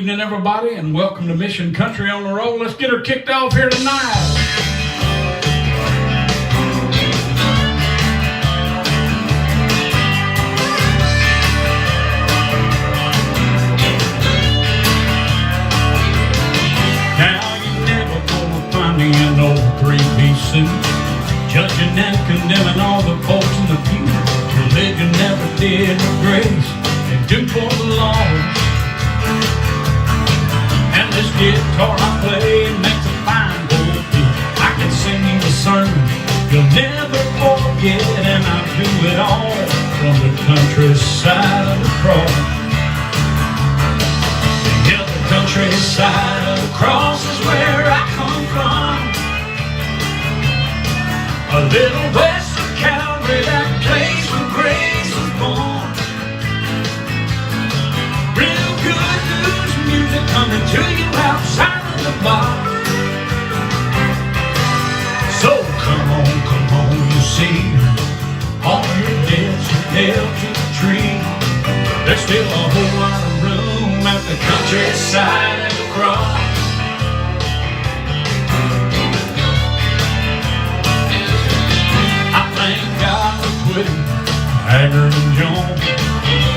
evening, everybody, and welcome to Mission Country on the Road. Let's get her kicked off here tonight. In old three-piece suit, judging and condemning all the folks in the pew. Religion never did with grace and do for the law. And this guitar I play makes a fine pulpit. I can sing you a sermon you'll never forget, and I do it all from the countryside of the cross. Yeah, the countryside of the cross is where I come from. A little west of Calvary, that place where grace was born. Real good news music coming to you outside of the bar. So come on, you see, all your debts are nailed to the tree. There's still a whole lot of room at the countryside of the cross. Haggard and Jones,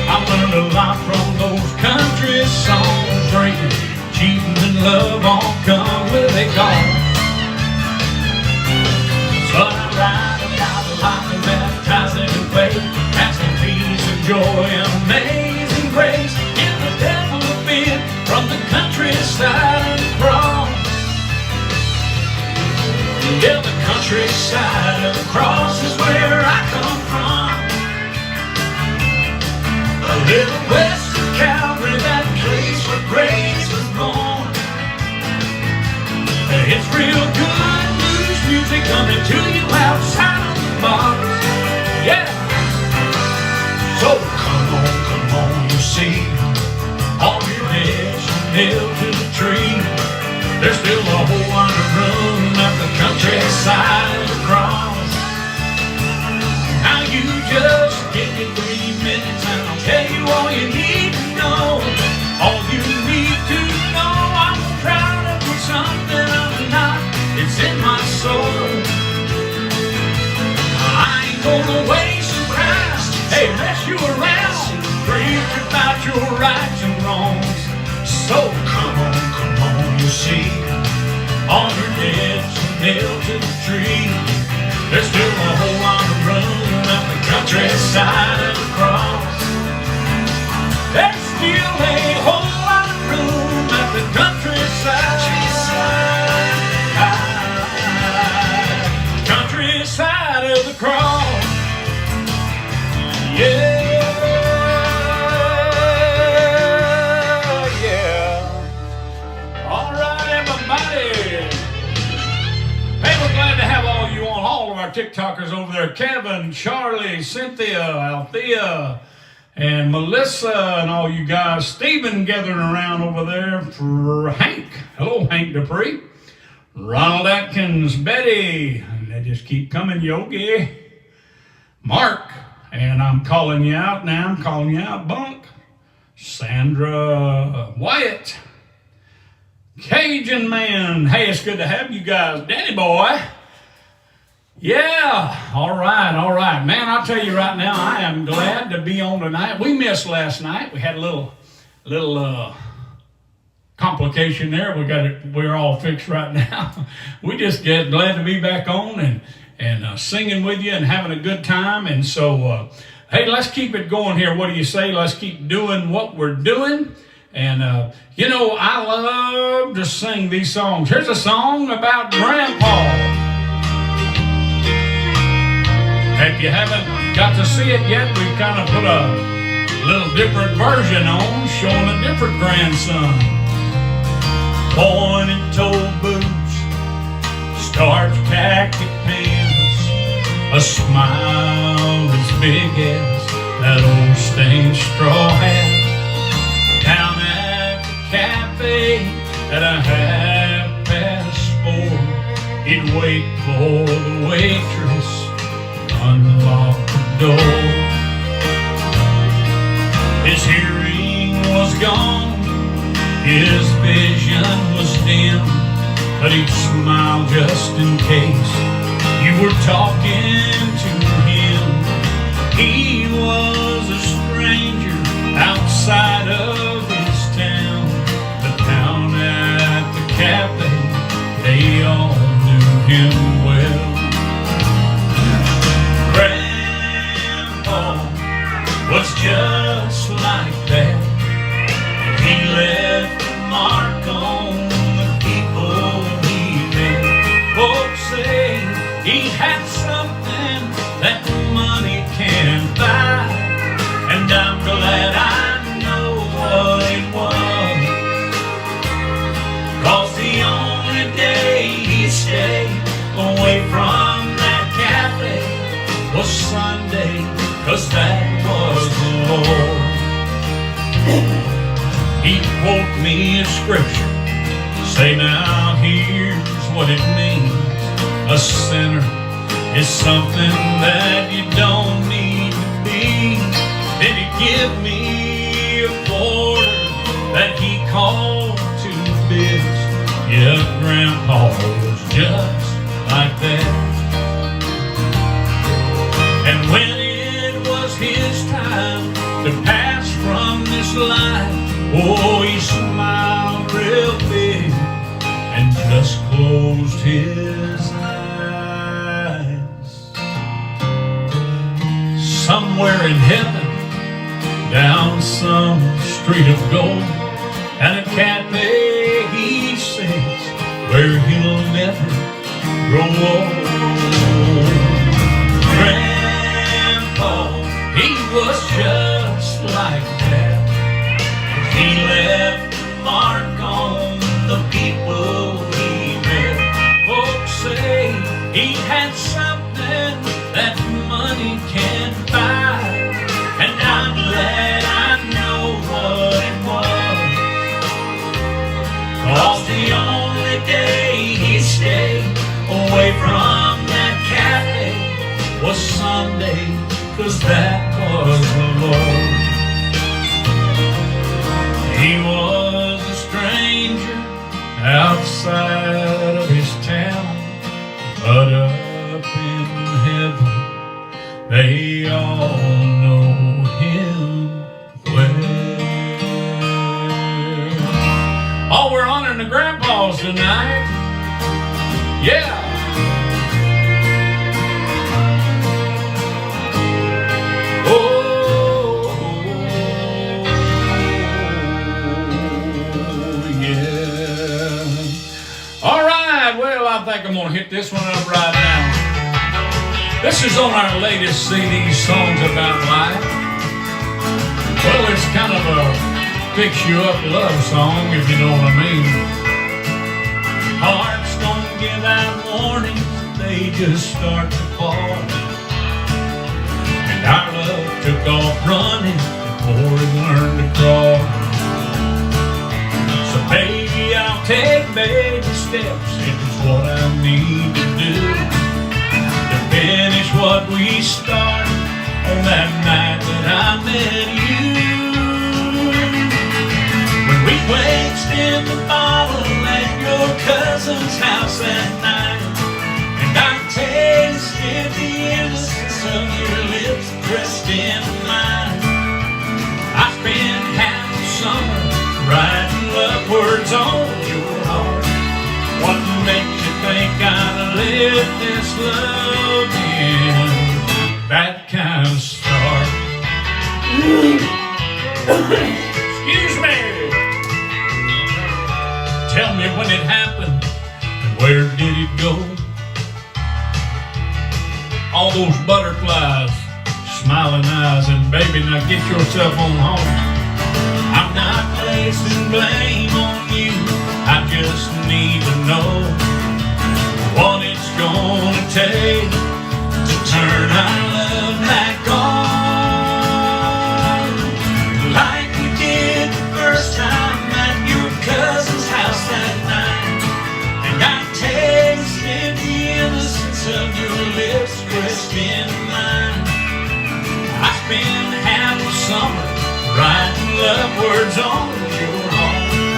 I learned a lot from those country songs. Drinking, cheating, and love all come with a call. So I write about the life of baptizing in faith, asking peace and joy and amazing grace. In the devil a bit from the countryside of the cross. Yeah, the countryside of the cross is where I come from. A little west of Calvary, that place where grace was born. It's real good news music coming to you outside of the bar. Yeah. So come on, you see, all your debts are nailed to the tree. There's still a whole lot of room at the countryside of the cross. Now you just give me 3 minutes and I'll tell you all you need to know. All you need to know, I'm proud of something I'm not. It's in my soul. I ain't gonna waste your Christ. Hey, mess you around, preach about your rights and wrongs. So come on, you see, all your debts are nailed to the tree. There's still a whole lot of room at the countryside of the cross. There's still a whole lot of room at the countryside. Countryside of the cross. Yeah. TikTokers over there, Kevin, Charlie, Cynthia, Althea, and Melissa, and all you guys. Stephen gathering around over there for Hank. Hello, Hank Dupree. Ronald Atkins, Betty, and they just keep coming, Yogi. Mark, and I'm calling you out now. I'm calling you out, Bunk. Sandra, Wyatt, Cajun Man. Hey, it's good to have you guys. Danny Boy. Yeah, all right. Man, I'll tell you right now, I am glad to be on tonight. We missed last night. We had a little complication there. We're all fixed right now. We just get glad to be back on and singing with you and having a good time. And so, hey, let's keep it going here. What do you say? Let's keep doing what we're doing. And, I love to sing these songs. Here's a song about Grandpa. If you haven't got to see it yet, we've kind of put a little different version on, showing a different grandson. Pointed-toe boots, starched khaki pants, a smile as big as that old stained straw hat. Down at the cafe at a 4:30, he'd wait for the waitress, unlock the door. His hearing was gone, His vision was dim, but he'd smile just in case you were talking to him. He was a stranger outside of his town, but down at the cafe, they all knew him well. Grandpa was just like that. He left a mark on the people he met. Folks say he had something that money can't buy, and I'm glad I know what it was. 'Cause the only day he stayed away from that cafe was Sunday, 'cause that was the Lord. He quote me a scripture, say now here's what it means. A sinner is something that you don't need to be. Then he give me a quarter that he called to biz. Yeah, Grandpa was just like that. And when it was his time to pass from this life, oh, he smiled real big and just closed his eyes. Somewhere in heaven, down some street of gold, and a cafe he sits where he'll never grow old. Grandpa, he was just like that. He left a mark on the people he met. Folks say he had something that money can't buy, and I'm glad I know what it was. 'Cause the only day he stayed away from that cafe was Sunday, 'cause that was the Lord. He was a stranger outside of his town, but up in heaven they all know him well. Oh, we're honoring the grandpas tonight. Yeah. I think I'm gonna hit this one up right now. This is on our latest CD, Songs About Life. Well, it's kind of a fix-you-up love song, if you know what I mean. Hearts don't give out warnings, they just start to fall. And our love took off running before it learned to crawl. So baby, I'll take baby steps, it's what I need to do to finish what we started on that night that I met you. When we placed in the bottle at your cousin's house that night, and I tasted the innocence of your lips pressed in mine. I spent half the summer writing love words on your heart. What makes you think I'd let this love in that kind of start? Excuse me. Tell me when it happened and where did it go? All those butterflies, smiling eyes, and baby, now get yourself on home. I'm not placing blame on you, I just need to know what it's gonna take to turn our love back on. Like we did the first time at your cousin's house that night, and I tasted the innocence of your lips pressed in mine. I spent half the summer writing love words on your heart.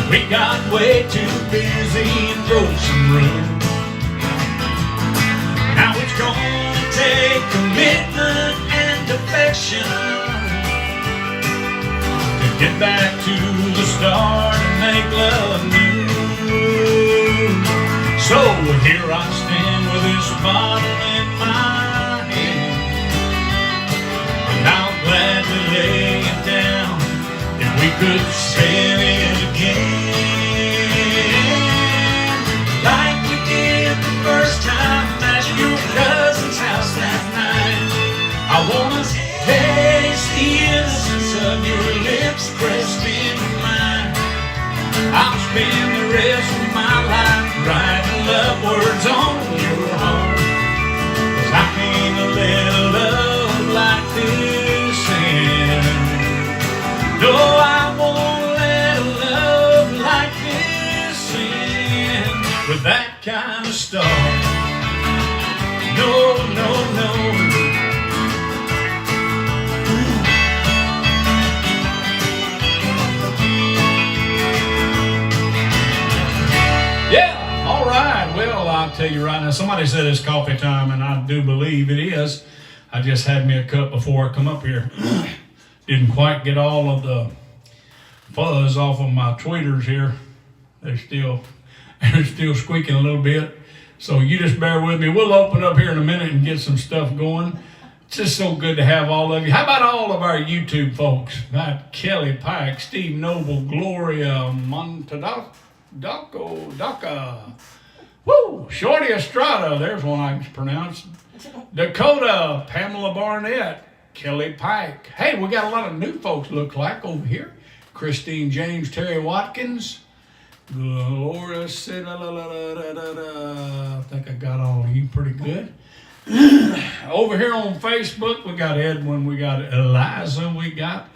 We got way too busy and broke some room. Now it's gonna take commitment and affection to get back to the start and make love new. So here I stand with this bottle in my hand, and I'll gladly lay it down if we could sail it again, like we did the first time at your cousin's house that night. I wanna taste the innocence of your lips pressed into mine. I'll spend the rest of my life writing love words on your heart, 'cause I can't let a love like this end. No, I won't let a love like this end with that kind of start. No, no, no. Yeah, all right. Well, I'll tell you right now, somebody said it's coffee time, and I do believe it is. I just had me a cup before I come up here. Didn't quite get all of the fuzz off of my tweeters here. They're still squeaking a little bit. So you just bear with me. We'll open up here in a minute and get some stuff going. It's just so good to have all of you. How about all of our YouTube folks? Got Kelly Pike, Steve Noble, Gloria Daca. Woo! Shorty Estrada, there's one I can pronounce. Dakota, Pamela Barnett, Kelly Pike. Hey, we got a lot of new folks, look like, over here. Christine James, Terry Watkins, Laura said, I think I got all of you pretty good. Over here on Facebook, we got Edwin, we got Eliza, we got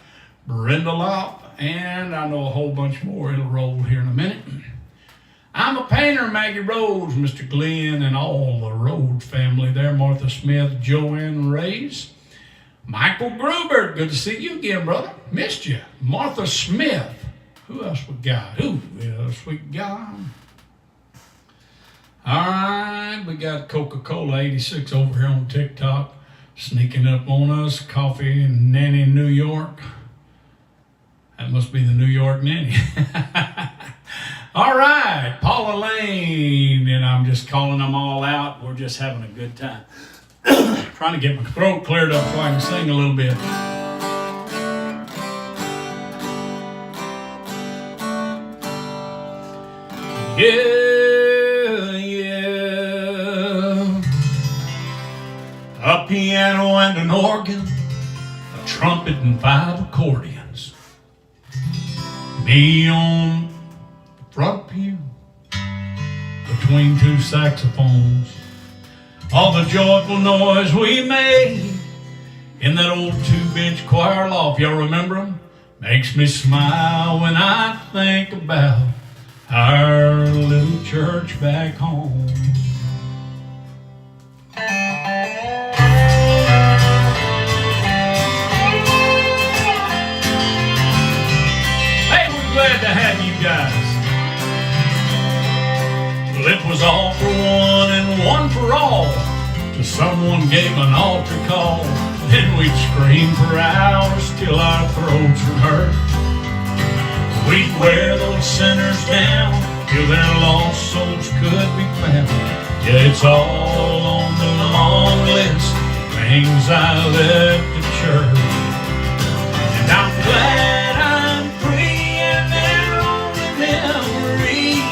Brenda Lopp, and I know a whole bunch more. It'll roll here in a minute. I'm a painter, Maggie Rhodes, Mr. Glenn, and all the Rhodes family there. Martha Smith, Joanne Reyes, Michael Gruber, good to see you again, brother. Missed you. Martha Smith. Who else we got? All right, we got Coca-Cola 86 over here on TikTok, sneaking up on us. Coffee and Nanny New York. That must be the New York Nanny. All right, Paula Lane, and I'm just calling them all out. We're just having a good time. Trying to get my throat cleared up so I can sing a little bit. Yeah, yeah. A piano and an organ, a trumpet and 5 accordions. Me on the front pew between 2 saxophones. All the joyful noise we made in that old 2-bench choir loft, y'all remember them? Makes me smile when I think about our little church back home. Hey, we're glad to have you guys. Well, it was all for one and one for all, till someone gave an altar call. Then we'd scream for hours till our throats would hurt. We'd wear those sinners down till their lost souls could be found. Yeah, it's all on the long list, things I left at church. And I'm glad I'm free and they're only memories.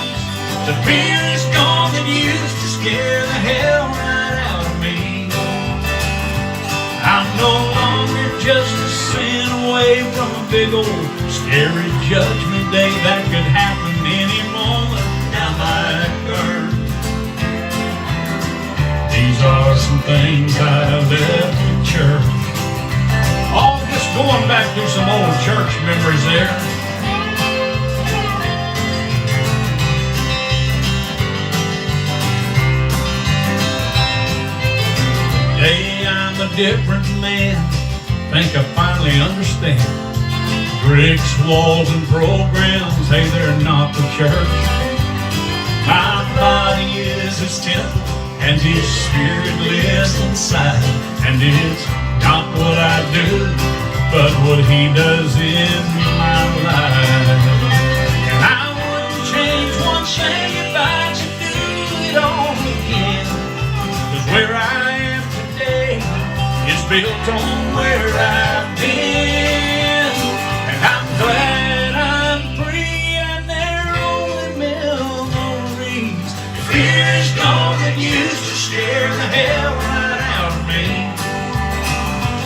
The fear is gone that used to scare the hell right out of me. I'm no longer just a sin away from a big old scary judgment day that could happen any moment. Now my turn. These are some things I left in church. Oh, just going back through some old church memories there. Today I'm a different man. Think I finally understand. Bricks, walls, and programs say they're not the church. My body is his temple, and his spirit lives inside. And it's not what I do, but what he does in my life. And I wouldn't change one thing if I could do it all again. 'Cause where I am today is built on where I've been. And I'm glad I'm free, and they're only memories. If fear is gone, that used to scare the hell right out of me.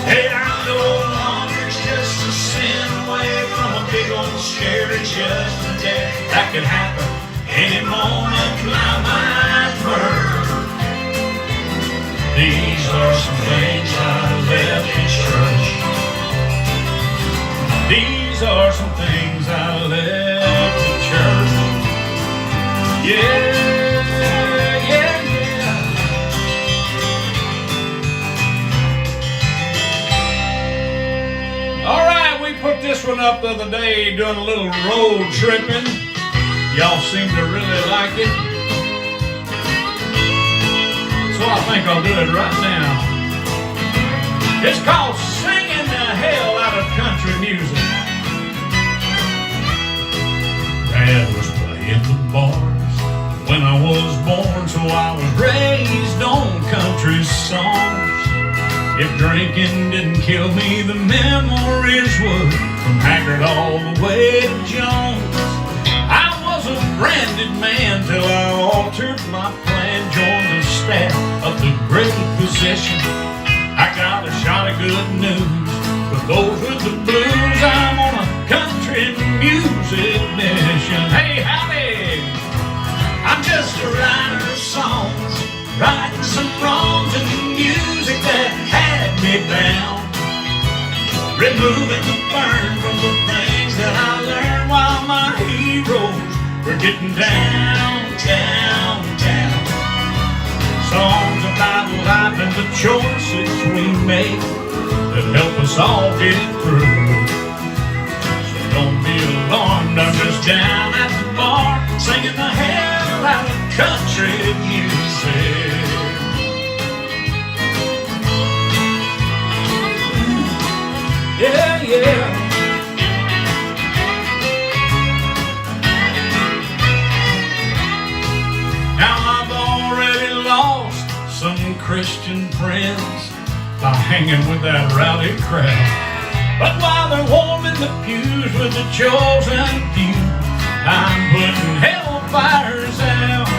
Hey, I'm no longer just a sin away from a big old scary judgment day. That could happen any moment, I might burn. These are some things I left in church. These are some things I left in church. Yeah. Put this one up the other day doing a little road tripping. Y'all seem to really like it. So I think I'll do it right now. It's called Singing the Hell Out of Country Music. Dad was playing the bars when I was born, so I was raised on country songs. If drinking didn't kill me, the memories would, from Haggard all the way to Jones. I was a branded man till I altered my plan, joined the staff of the great possession. I got a shot of good news, but those with the blues, I'm on a country music mission. Hey, howdy! I'm just a writer of songs, writing some wrongs in the music that had me bound, removing the burn from the things that I learned while my heroes were getting down, down, down. Songs about life and the choices we make that help us all get through. So don't be alarmed, I'm just down at the bar singing the hell out of country music. Yeah, yeah. Now I've already lost some Christian friends by hanging with that rowdy crowd. But while they're warming the pews with the chosen few, I'm putting hellfires out.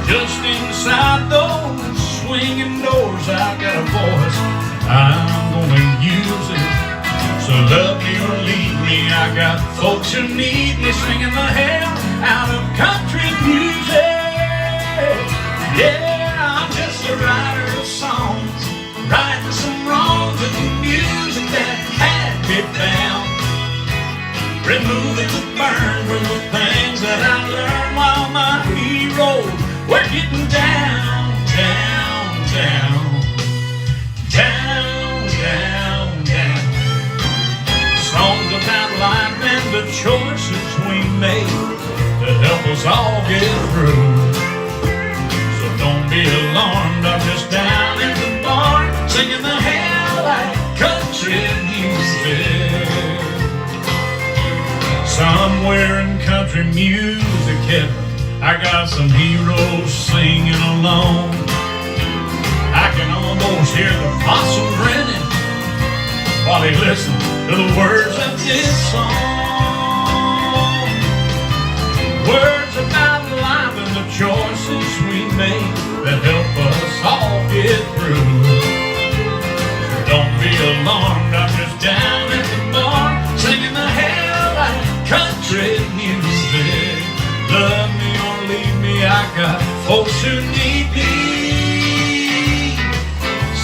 Just inside those swinging doors, I've got a voice, I'm gonna use it. So love me or leave me, I got folks who need me, singing the hell out of country music. Yeah, I'm just a writer of songs, writing some wrongs in the music that had me bound, removing the burn from the things that I learned while my heroes were getting down, down, down, down, down, down. Songs about life and the choices we make that help us all get through. So don't be alarmed, I'm just down at the bar singing the hell out of country music. Somewhere in country music heaven, I got some heroes singing along. I can almost hear the possum grinning while he listens to the words of this song. Words about life and the choices we make that help us all get through. So don't be alarmed, I'm just down at the bar singing the hell out of country music. Love me or leave me, I got folks who need me,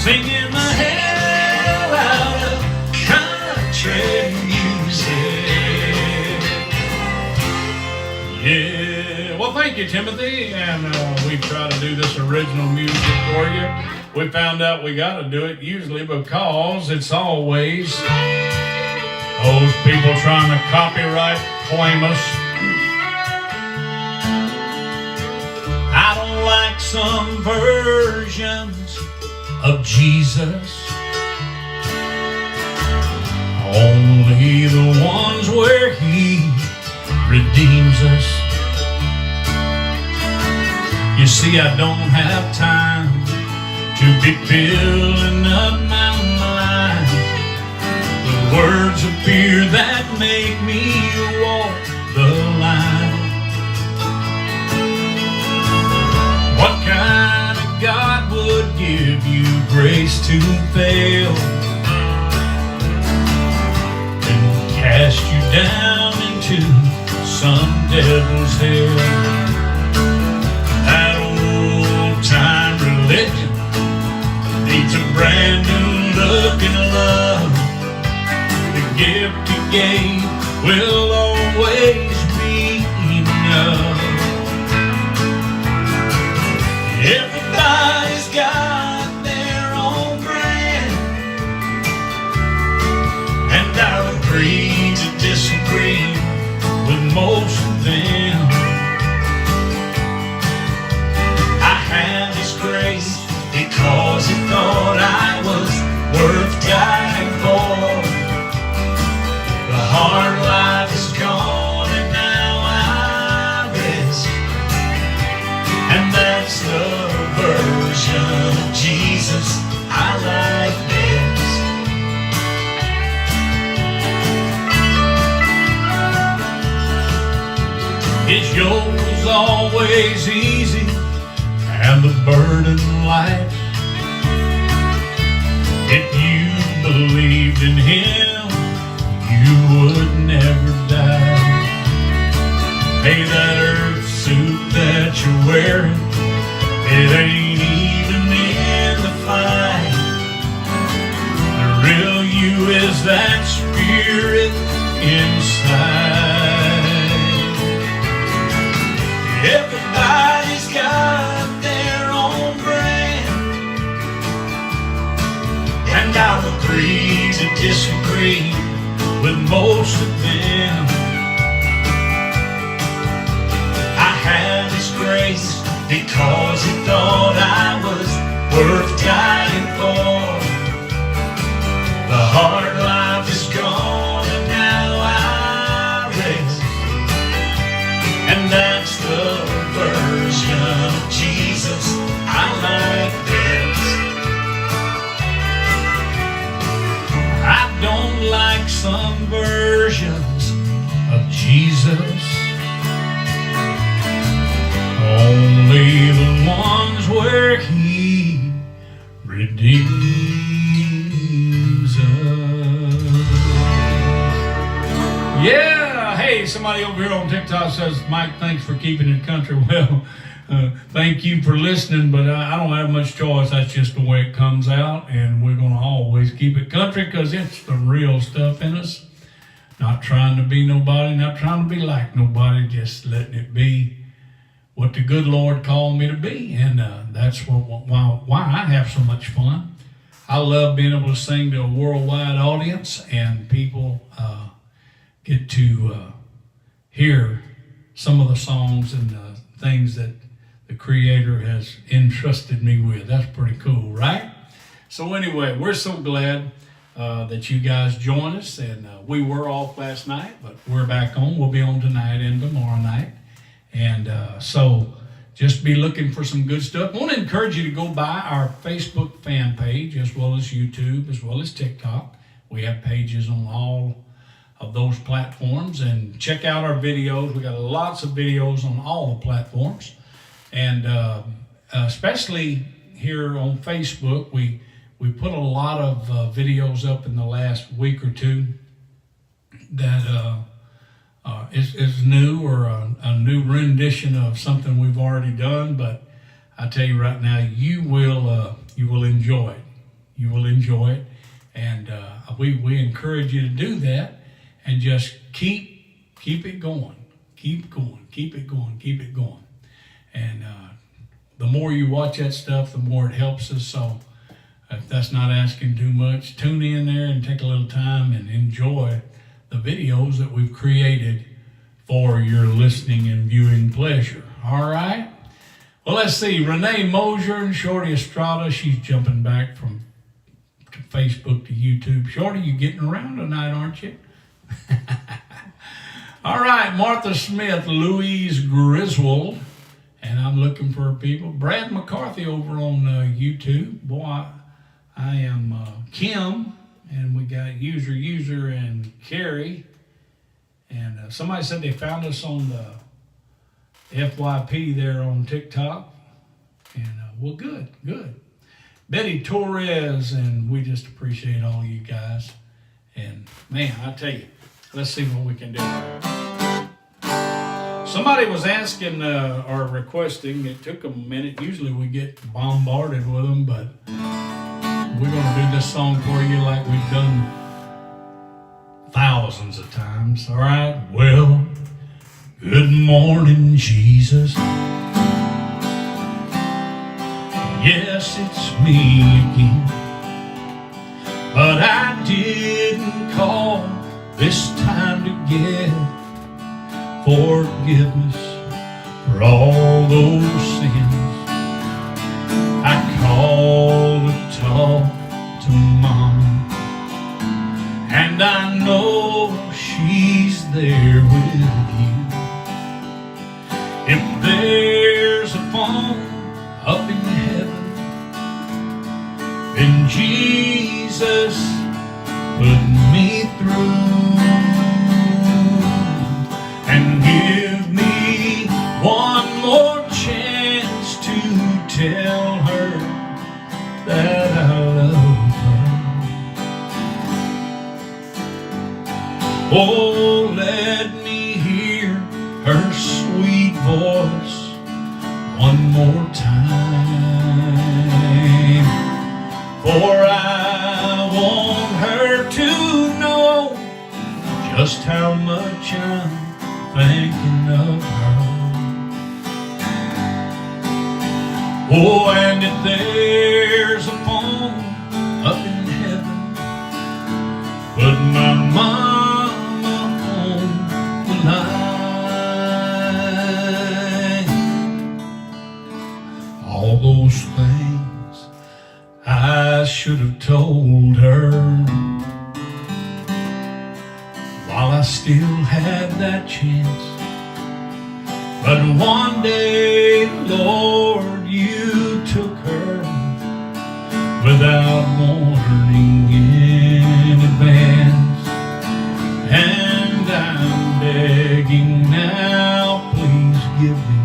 singing the hell out of country music. Yeah, well thank you Timothy, and we try to do this original music for you. We found out we got to do it usually because it's always Those people trying to copyright claim us. I don't like some versions of Jesus. Only the ones where He redeems us. You see, I don't have time to be filling up my mind with words of fear that make me walk the line. What kind of God would give you grace to fail and cast you down into some devil's hell? That old-time religion needs a brand new look and love. The gift He gave will always be enough. Everybody's got their own brand, and I agree to disagree with most of them. I have His grace because He thought I was worth dying for. The hard life is gone and now I rest, and that's the version of Jesus I like best. His yoke was always easy and the burden light. If you believed in Him, you would never die. Hey, that earth suit that you're wearing, it ain't even in the fight. The real you is that spirit inside. Everybody's got their own brand, and I'll agree to disagree with most of them. I have His grace because He thought I was worth dying for. The hard life is gone and now I rest, and that's the version of Jesus I like best. I don't like some versions of Jesus, only the ones where He redeems us. Yeah, hey, somebody over here on TikTok says, Mike, thanks for keeping it country. Well, thank you for listening, but I don't have much choice. That's just the way it comes out, and we're going to always keep it country because it's the real stuff in us. Not trying to be nobody, not trying to be like nobody, just letting it be what the good Lord called me to be, and that's why I have so much fun. I love being able to sing to a worldwide audience, and people get to hear some of the songs and things that the Creator has entrusted me with. That's pretty cool, right? So anyway, we're so glad that you guys join us, and we were off last night, but we're back on. We'll be on tonight and tomorrow night. And so just be looking for some good stuff. I want to encourage you to go by our Facebook fan page, as well as YouTube, as well as TikTok. We have pages on all of those platforms, and check out our videos. We got lots of videos on all the platforms, and especially here on Facebook, we put a lot of videos up in the last week or two that is new, or a new rendition of something we've already done. But I tell you right now, you will enjoy it. You will enjoy it, and we encourage you to do that, and just keep it going, keep it going. And the more you watch that stuff, the more it helps us. So if that's not asking too much, tune in there and take a little time and enjoy the videos that we've created for your listening and viewing pleasure. All right? Well, let's see. Renee Mosier and Shorty Estrada, she's jumping back from Facebook to YouTube. Shorty, you getting around tonight, aren't you? All right, Martha Smith, Louise Griswold, and I'm looking for people. Brad McCarthy over on YouTube. Boy, I am Kim, and we got User, and Carrie. And somebody said they found us on the FYP there on TikTok. And well, good. Betty Torres, and we just appreciate all you guys. And man, I tell you, let's see what we can do. Somebody was asking or requesting, it took them a minute. Usually we get bombarded with them, but we're going to do this song for you like we've done thousands of times. All right? Well, good morning, Jesus. Yes, it's me again. But I didn't call this time to get forgiveness for all those sins. I called to talk to Mama, and I know she's there with you. If there's a phone up in heaven, then Jesus put me through and give me one more chance to tell her that I love her. Oh, let me hear her sweet voice one more time, for I want her to know just how much I'm thinking of her. Oh, and if there's a phone up in heaven, put my mama on the line. All those things I should have told her while I still had that chance. But one day, Lord, you took her without warning in advance. And I'm begging now, please give me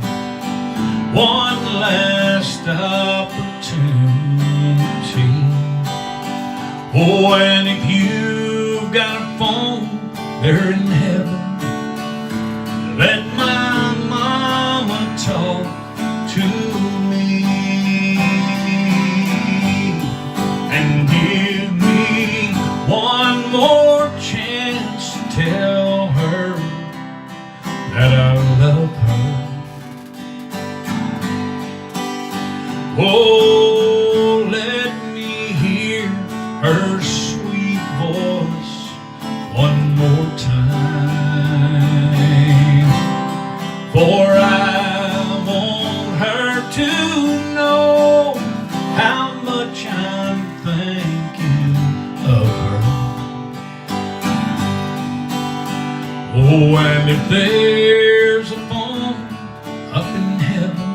one last opportunity. Oh, and if you've got a phone there in heaven, let my mama talk to me and give me one more chance to tell her that I love her. Oh, let me hear her sweet voice one more time, for I want her to know how much I'm thinking of her. Oh, and if there's a phone up in heaven,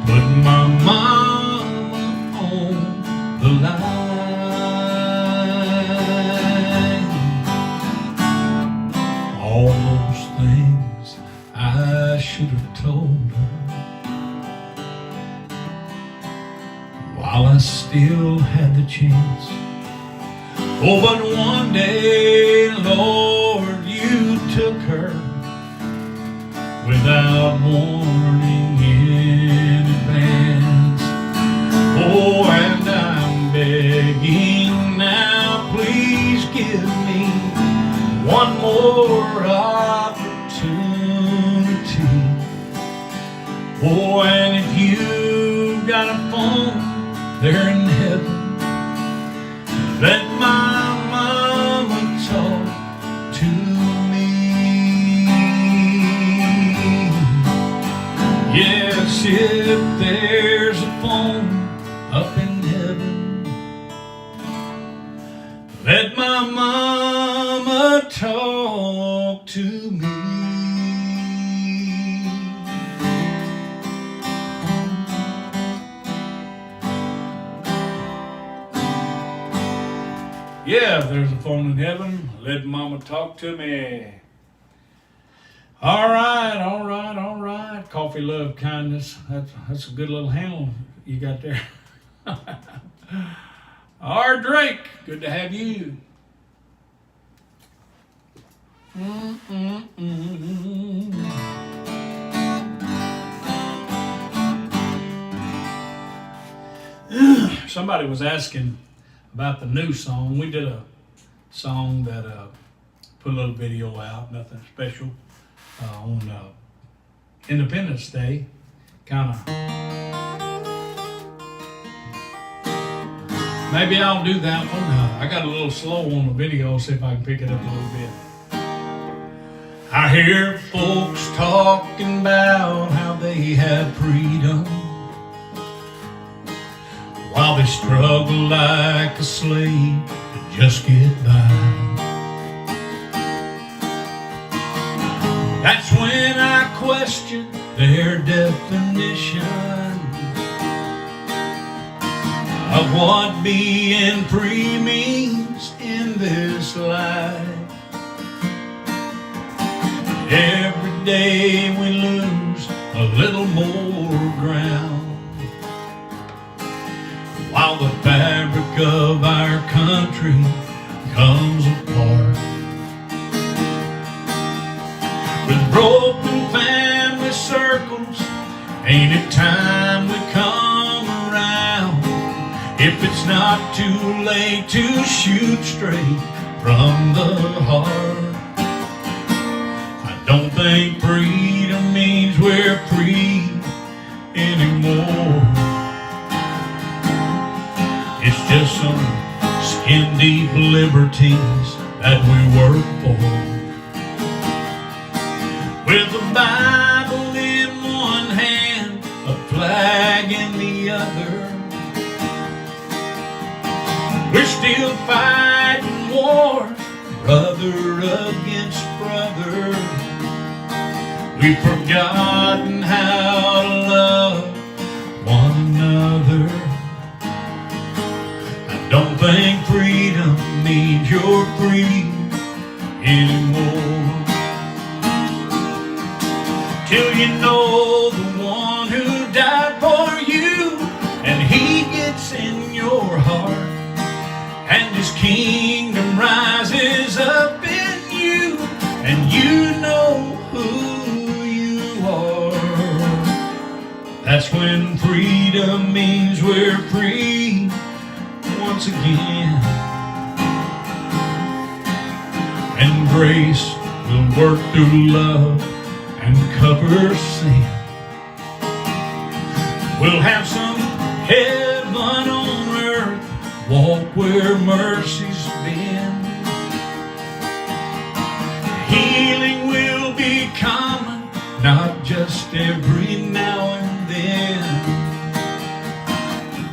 put my mama on the line. All those things I should have told her while I still had the chance. Oh, but one day, Lord, you took her without warning in advance. Oh, and I'm begging now, please give me one more opportunity. Oh, and if you've got a phone there in heaven, let my mama talk if there's a phone up in heaven, let my mama talk to me. Yeah, if there's a phone in heaven, let mama talk to me. All right. Coffee, love, kindness. That's a good little handle you got there. R. Drake, good to have you. Somebody was asking about the new song. We did a song that put a little video out, nothing special, on Independence Day. Kind of. Maybe I'll do that one. I got a little slow on the video, see if I can pick it up a little bit. I hear folks talking about how they have freedom while they struggle like a slave to just get by. That's when I question their definition of what being free means in this life. Every day we lose a little more ground, while the fabric of our country comes apart. With broken family circles, ain't it time we come around? If it's not too late to shoot straight from the heart. I don't think freedom means we're free anymore. It's just some skin-deep liberties that we work for. With the Bible in one hand, a flag in the other, we're still fighting wars, brother against brother. We've forgotten how to love one another. I don't think freedom means you're free anymore. Till you know the one who died for you, and he gets in your heart, and his kingdom rises up in you, and you know who you are. That's when freedom means we're free once again. And grace will work through love and cover sin. We'll have some heaven on earth, walk where mercy's been. Healing will be common, not just every now and then.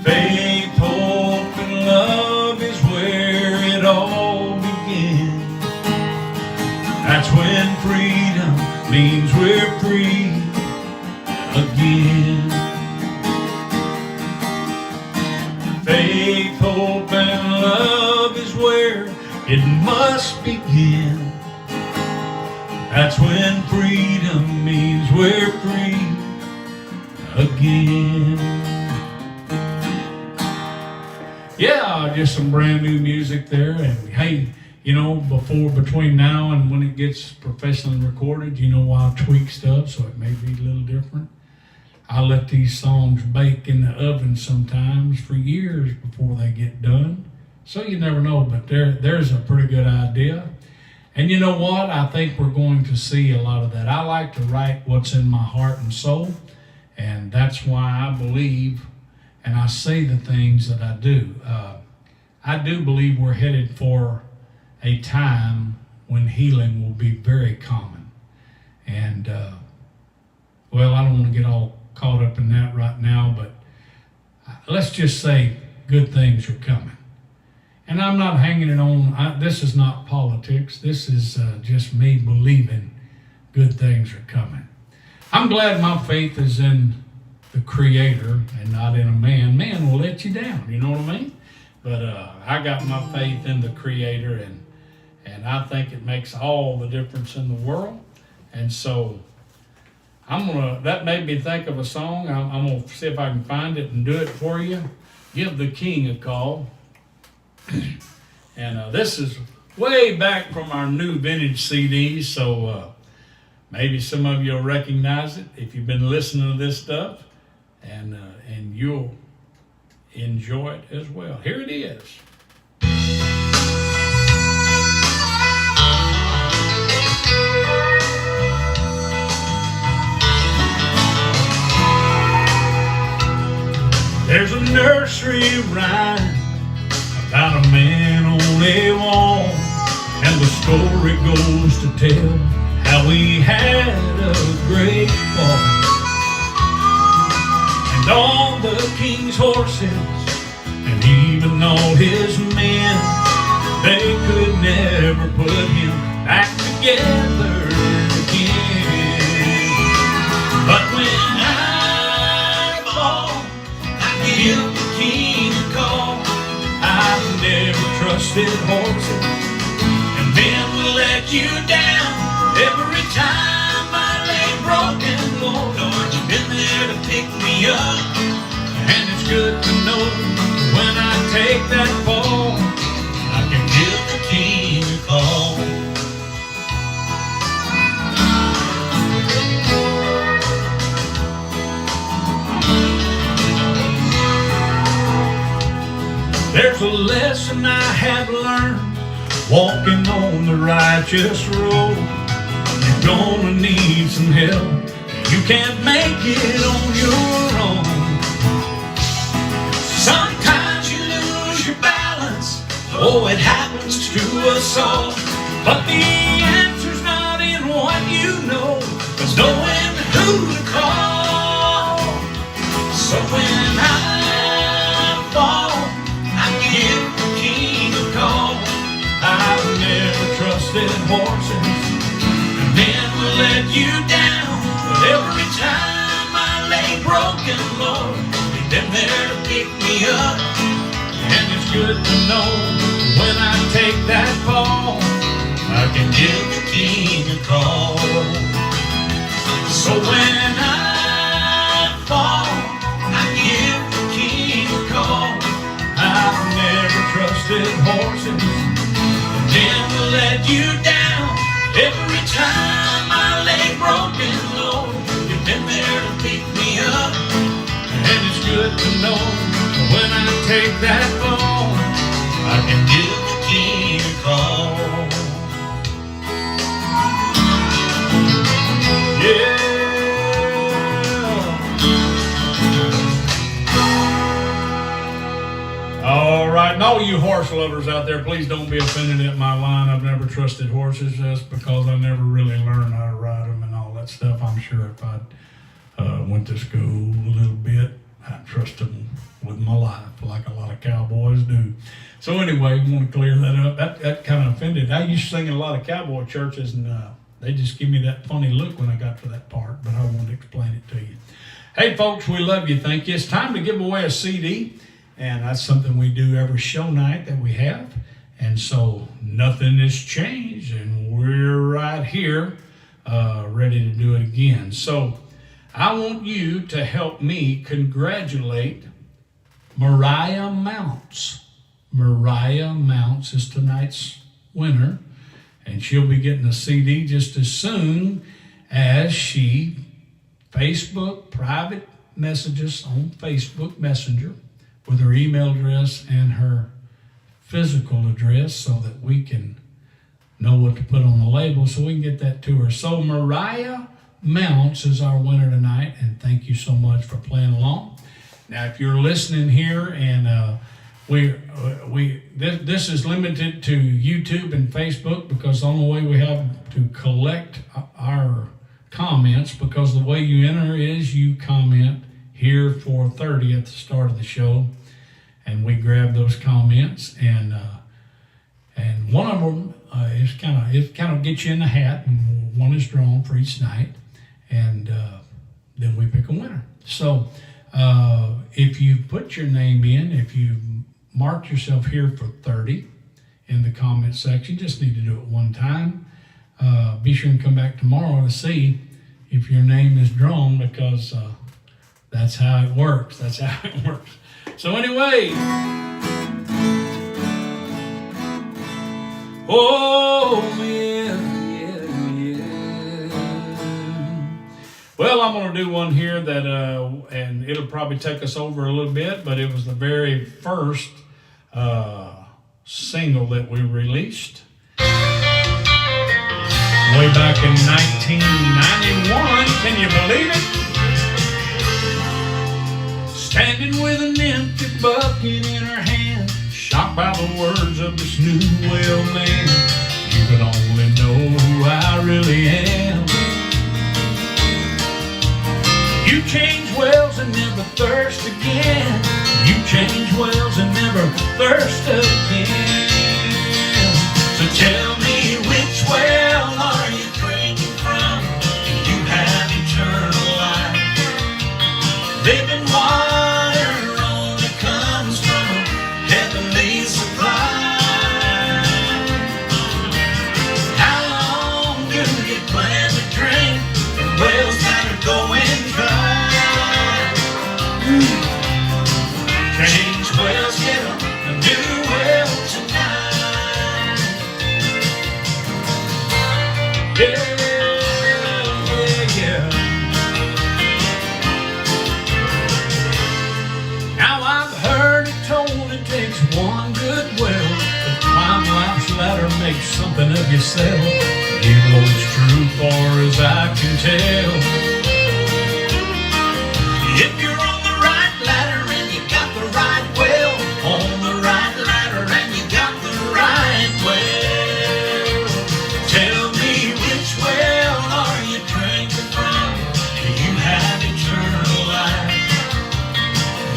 Faith, hope, and love is where it all begins. That's when freedom means we're free again. Faith, hope, and love is where it must begin. That's when freedom means we're free again. Yeah, just some brand new music there. And hey, you know, between now and when it gets professionally recorded, you know, I'll tweak stuff so it may be a little different. I let these songs bake in the oven sometimes for years before they get done. So you never know, but there's a pretty good idea. And you know what? I think we're going to see a lot of that. I like to write what's in my heart and soul, and that's why I believe and I say the things that I do. I do believe we're headed for a time when healing will be very common. And, well, I don't want to get all caught up in that right now, but let's just say good things are coming. And I'm not hanging it on, this is not politics. This is just me believing good things are coming. I'm glad my faith is in the Creator and not in a man. Man will let you down, you know what I mean? But I got my faith in the Creator, and I think it makes all the difference in the world. And so that made me think of a song. I'm gonna see if I can find it and do it for you. Give the King a Call. And this is way back from our new vintage CDs, so maybe some of you will recognize it if you've been listening to this stuff, and you'll enjoy it as well. Here it is. There's a nursery rhyme about a man on a wall, and the story goes to tell how he had a great fall. And all the king's horses, and even all his men, they could never put him back together again. But when I fall, I give the king a call. I've never trusted horses, and men will let you down every time I lay broken. Lord, you've been there to pick me up, and it's good to know when I take that fall, I can give the king a call. There's a lesson I have learned walking on the righteous road. You're gonna need some help. You can't make it on your own. Sometimes you lose your balance. Oh, it happens to us all. But the answer's not in what you know, it's knowing who to call. So when I fall, give the king a call. I've never trusted horses, and men will let you down. But every time I lay broken, Lord, you've been there to pick me up. And it's good to know when I take that fall, I can give the king a call. So when I fall, I give the king a call. I've never trusted horses, and men will let you down. Every time I lay broken, Lord, you've been there to pick me up. And it's good to know when I take that fall, I can give the king a call. Yeah. All right, and all you horse lovers out there, please don't be offended at my line. I've never trusted horses just because I never really learned how to ride them and all that stuff. I'm sure if I went to school a little bit, I'd trust them with my life like a lot of cowboys do. So anyway, I want to clear that up. That kind of offended. I used to sing in a lot of cowboy churches, and they just give me that funny look when I got to that part, but I wanted to explain it to you. Hey, folks, we love you. Thank you. It's time to give away a CD. And that's something we do every show night that we have. And so nothing has changed, and we're right here ready to do it again. So I want you to help me congratulate Mariah Mounts. Mariah Mounts is tonight's winner, and she'll be getting a CD just as soon as she Facebook private messages on Facebook Messenger with her email address and her physical address so that we can know what to put on the label so we can get that to her. So Mariah Mounts is our winner tonight, and thank you so much for playing along. Now, if you're listening here, and this is limited to YouTube and Facebook because the only way we have to collect our comments, because the way you enter is you comment here for 30 at the start of the show, and we grab those comments, and one of them is kind of gets you in the hat, and one is drawn for each night, and then we pick a winner. So if you put your name in, if you marked yourself here for 30 in the comment section, just need to do it one time. Be sure and come back tomorrow to see if your name is drawn, because that's how it works. That's how it works. So anyway, oh yeah. Well, I'm going to do one here that, and it'll probably take us over a little bit, but it was the very first single that we released way back in 1991. Can you believe it? Standing with an empty bucket in her hand, shocked by the words of this new well man. You can only know who I really am. You change wells and never thirst again. You change wells and never thirst again. So tell me, which well are you drinking from? Do you have eternal life? Living water only comes from a heavenly supply. How long do you plan to drink from wells that are going dry? Change wells, get a new well tonight. Yeah. Now I've heard it told it takes one good well to climb life's ladder, make something of yourself. You know it's true, far as I can tell. If you're on the right ladder and you got the right well, on the right ladder and you got the right well, tell me, which well are you drinking from? Do you have eternal life?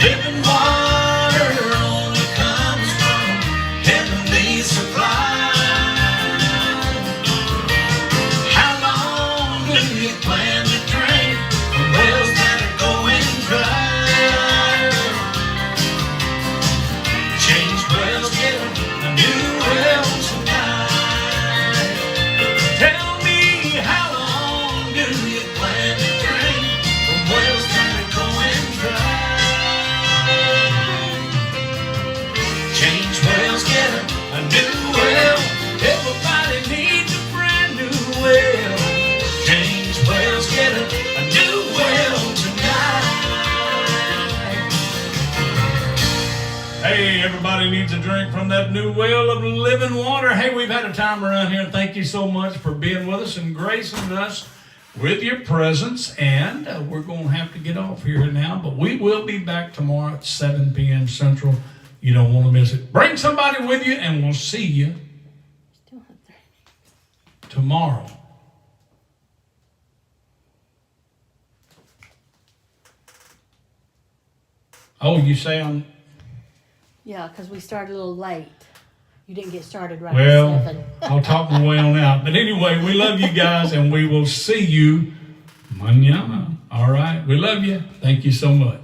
Living water only comes from heavenly supply. How long do you plan to drink from wells that are going dry? Change wells, get a new well tonight. Tell me, how long do you plan to drink from wells that are going dry? Change wells, get a new well. Everybody needs a brand new well. Change wells, get a new well tonight. Hey, everybody needs a drink from that new well of living water. Hey, we've had a time around here. Thank you so much for being with us and gracing us with your presence. And we're going to have to get off here now, but we will be back tomorrow at 7 p.m. Central. You don't want to miss it. Bring somebody with you, and we'll see you tomorrow. Oh, you say I'm... Yeah, because we started a little late. You didn't get started right Well, at 7. I'll talk my way on out. But anyway, we love you guys, and we will see you mañana. All right? We love you. Thank you so much.